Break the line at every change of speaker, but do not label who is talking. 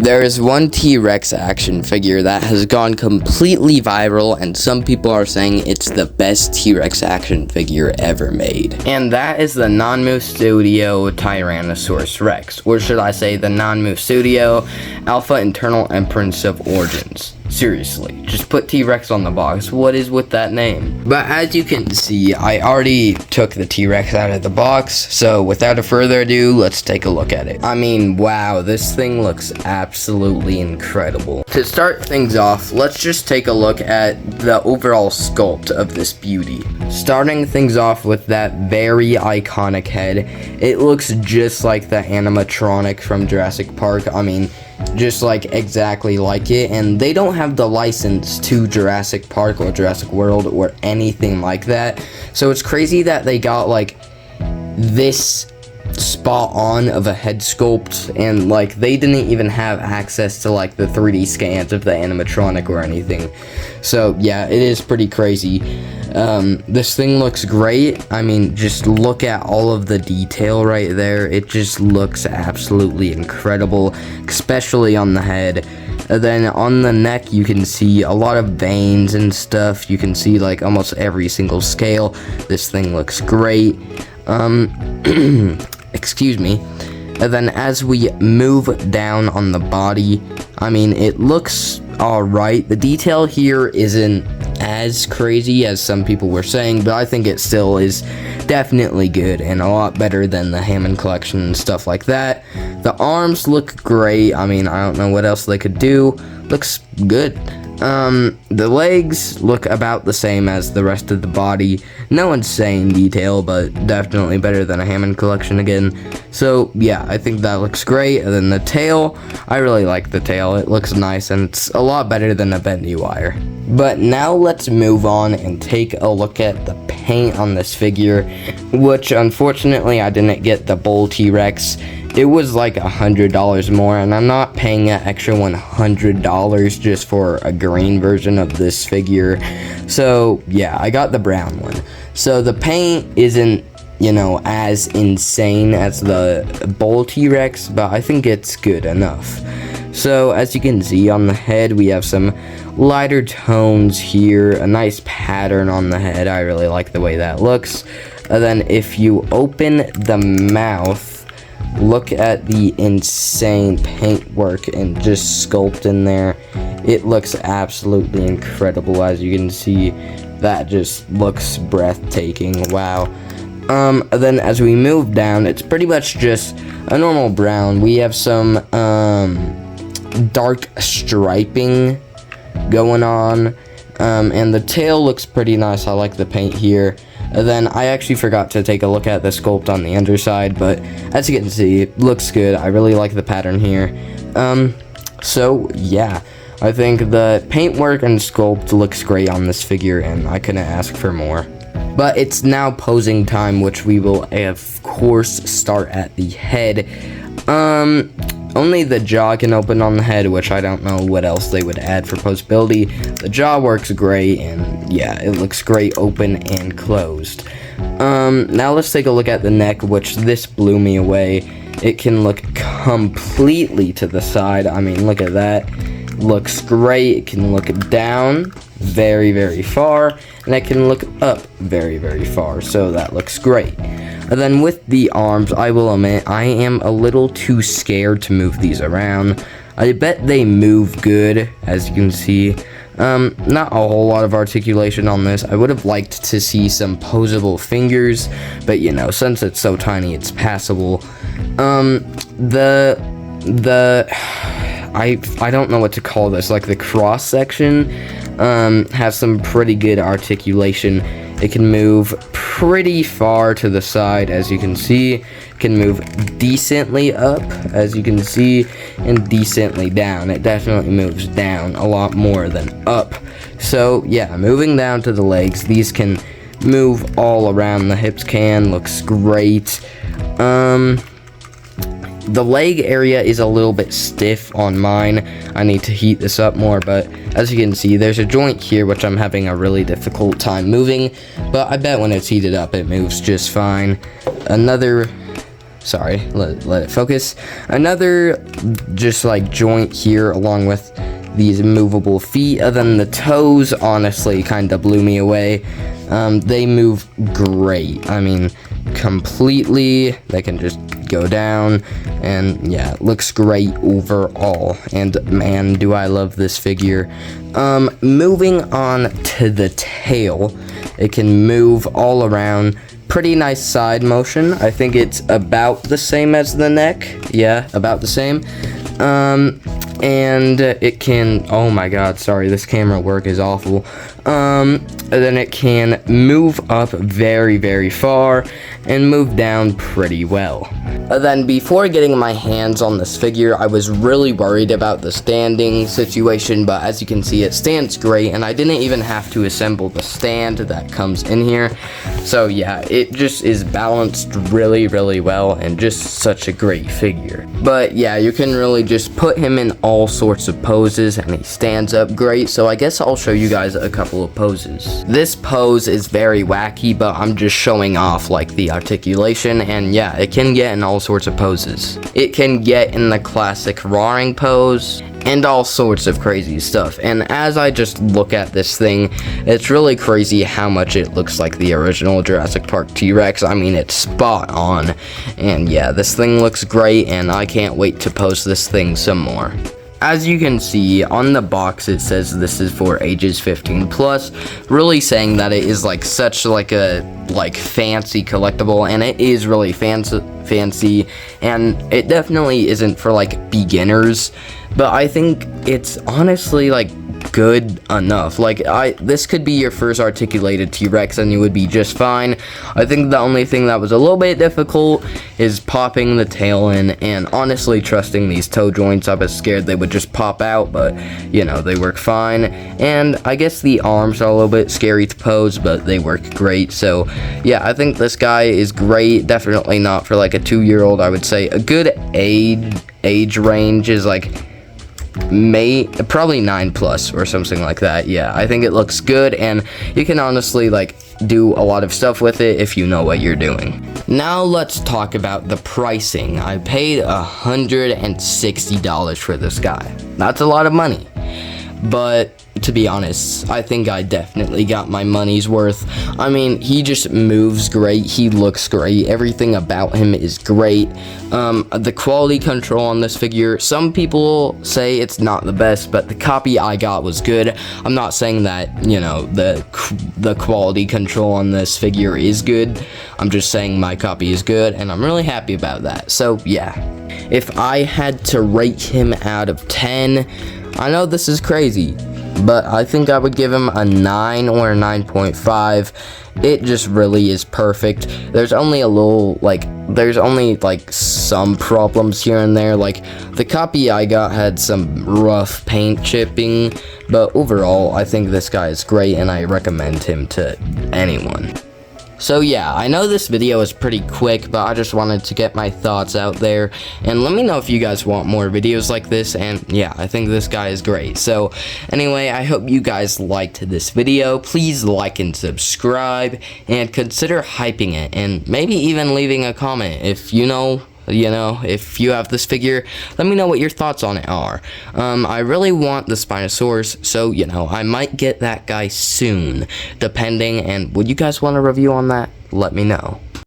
There is one T.rex action figure that has gone completely viral, and some people are saying it's the best T.rex action figure ever made. And that is the Nanmu Studio Tyrannosaurus Rex, or should I say the Nanmu Studio Alpha Internal Imprints of Origins. Seriously, just put T-Rex on the box. What is with that name? But as you can see, I already took the T-Rex out of the box, so without a further ado, let's take a look at it. I mean, wow, this thing looks absolutely incredible. To start things off, let's just take a look at the overall sculpt of this beauty. Starting things off with that very iconic head, it looks just like the animatronic from Jurassic Park. I mean, just like exactly like it, and they don't have the license to Jurassic Park or Jurassic World or anything like that, so it's crazy that they got like this spot on of a head sculpt, and like they didn't even have access to like the 3D scans of the animatronic or anything. So yeah, it is pretty crazy. This thing looks great. I mean, just look at all of the detail right there. It just looks absolutely incredible, especially on the head. And then on the neck, you can see a lot of veins and stuff. You can see like almost every single scale. This thing looks great. Excuse me. And then as we move down on the body, I mean, it looks alright. The detail here isn't as crazy as some people were saying, but I think it still is definitely good and a lot better than the Hammond collection and stuff like that. The arms look great. I mean, I don't know what else they could do. Looks good. The legs look about the same as the rest of the body. No insane detail, but definitely better than a Hammond collection again. So yeah, I think that looks great. And then the tail, I really like the tail. It looks nice, and it's a lot better than a bendy wire. But now let's move on and take a look at the paint on this figure, which unfortunately I didn't get the Bull T-Rex. It was like $100 more, and I'm not paying an extra $100 just for a green version of this figure. So yeah, I got the brown one. So the paint isn't, you know, as insane as the Bull T-Rex, but I think it's good enough. So as you can see on the head, we have some lighter tones here, a nice pattern on the head. I really like the way that looks. And then if you open the mouth, look at the insane paintwork and just sculpt in there. It looks absolutely incredible. As you can see, that just looks breathtaking. Wow. Then as we move down, it's pretty much just a normal brown. We have some dark striping going on, and the tail looks pretty nice. I like the paint here. And then I actually forgot to take a look at the sculpt on the underside, but as you can see, it looks good. I really like the pattern here. So yeah, I think the paintwork and sculpt looks great on this figure, and I couldn't ask for more. But it's now posing time, which we will of course start at the head. Only the jaw can open on the head, which I don't know what else they would add for posability. The jaw works great, and yeah, it looks great open and closed. Now let's take a look at the neck, which this blew me away. It can look completely to the side. I mean, look at that. Looks great. It can look down very, very far, and it can look up very, very far, so that looks great. And then with the arms, I will admit, I am a little too scared to move these around. I bet they move good, as you can see. Not a whole lot of articulation on this. I would have liked to see some posable fingers, but you know, since it's so tiny, it's passable. I don't know what to call this, like the cross section has some pretty good articulation. It can move pretty far to the side, as you can see. It can move decently up, as you can see, and decently down. It definitely moves down a lot more than up. So yeah, moving down to the legs, these can move all around. The hips looks great. The leg area is a little bit stiff on mine. I need to heat this up more, but as you can see, there's a joint here which I'm having a really difficult time moving, but I bet when it's heated up, it moves just fine. Another sorry, let it focus. Another just like joint here along with these movable feet, and then the toes honestly kind of blew me away. They move great. I mean, completely. They can just go down, and yeah, it looks great overall. And man, do I love this figure. Moving on to the tail, it can move all around. Pretty nice side motion. I think it's about the same as the neck. Yeah, about the same. And it can, oh my god, sorry, this camera work is awful. And then it can move up very, very far and move down pretty well. Then before getting my hands on this figure, I was really worried about the standing situation, but as you can see, it stands great, and I didn't even have to assemble the stand that comes in here. So yeah, it just is balanced really, really well, and just such a great figure. But yeah, you can really just put him in all sorts of poses, and he stands up great, so I guess I'll show you guys a couple of poses. This pose is very wacky, but I'm just showing off like the articulation, and yeah, it can get in all sorts of poses. It can get in the classic roaring pose and all sorts of crazy stuff. And as I just look at this thing, it's really crazy how much it looks like the original Jurassic Park T.rex. I mean, it's spot on. And yeah, this thing looks great, and I can't wait to post this thing some more. As you can see on the box, it says this is for ages 15 plus, really saying that it is like such like a fancy collectible, and it is really fancy, and it definitely isn't for like beginners, but I think it's honestly like good enough. Like, this could be your first articulated T-Rex and you would be just fine. I think the only thing that was a little bit difficult is popping the tail in, and honestly trusting these toe joints. I was scared they would just pop out, but you know, they work fine. And I guess the arms are a little bit scary to pose, but they work great. So yeah, I think this guy is great. Definitely not for like a 2-year-old. I would say a good age range is like probably 9+ or something like that. Yeah, I think it looks good, and you can honestly like do a lot of stuff with it if you know what you're doing. Now let's talk about the pricing. I paid $160 for this guy. That's a lot of money, but to be honest, I think I definitely got my money's worth. I mean, he just moves great, he looks great, everything about him is great. The quality control on this figure, some people say it's not the best, but the copy I got was good. I'm not saying that, you know, the quality control on this figure is good. I'm just saying my copy is good, and I'm really happy about that. So yeah, if I had to rate him out of 10, I know this is crazy, but I think I would give him a 9 or a 9.5. It just really is perfect. There's only some problems here and there. Like, the copy I got had some rough paint chipping, but overall, I think this guy is great, and I recommend him to anyone. So yeah, I know this video is pretty quick, but I just wanted to get my thoughts out there, and let me know if you guys want more videos like this. And yeah, I think this guy is great. So anyway, I hope you guys liked this video. Please like and subscribe, and consider hyping it, and maybe even leaving a comment if you know, if you have this figure. Let me know what your thoughts on it are. I really want the Spinosaurus, so I might get that guy soon, depending. And would you guys want a review on that? Let me know.